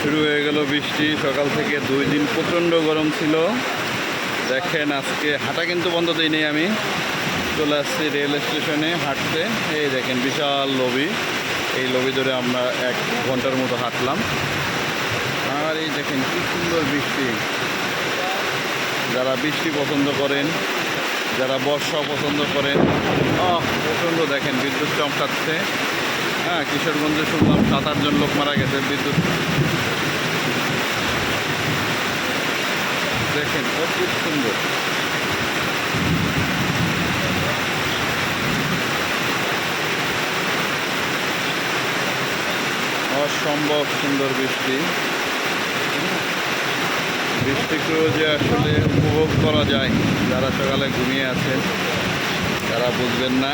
শুরু হয়ে গেল বৃষ্টি। সকাল থেকে 2 দিন প্রচণ্ড গরম ছিল। দেখেন আজকে হাঁটা কিন্তু বন্ধ দিইনি, আমি চলে আসছি রেল স্টেশনে হাঁটতে। এই দেখেন বিশাল লবি, এই লবি ধরে আমরা 1 ঘন্টার মতো হাঁটলাম। আর এই দেখেন কি সুন্দর বৃষ্টি। যারা বৃষ্টি পছন্দ করেন, যারা বর্ষা পছন্দ করেন, প্রচণ্ড দেখেন বিদ্যুৎ চমকাচ্ছে। হ্যাঁ, কিশোরগঞ্জে শুনলাম 7-8 জন লোক মারা গেছে বিদ্যুৎ। দেখেন অদ্ভুত সুন্দর। অসম্ভব সুন্দর বৃষ্টি। বৃষ্টিকেও যে আসলে উপভোগ করা যায়, যারা সকালে ঘুমিয়ে আছেন তারা বুঝবেন না।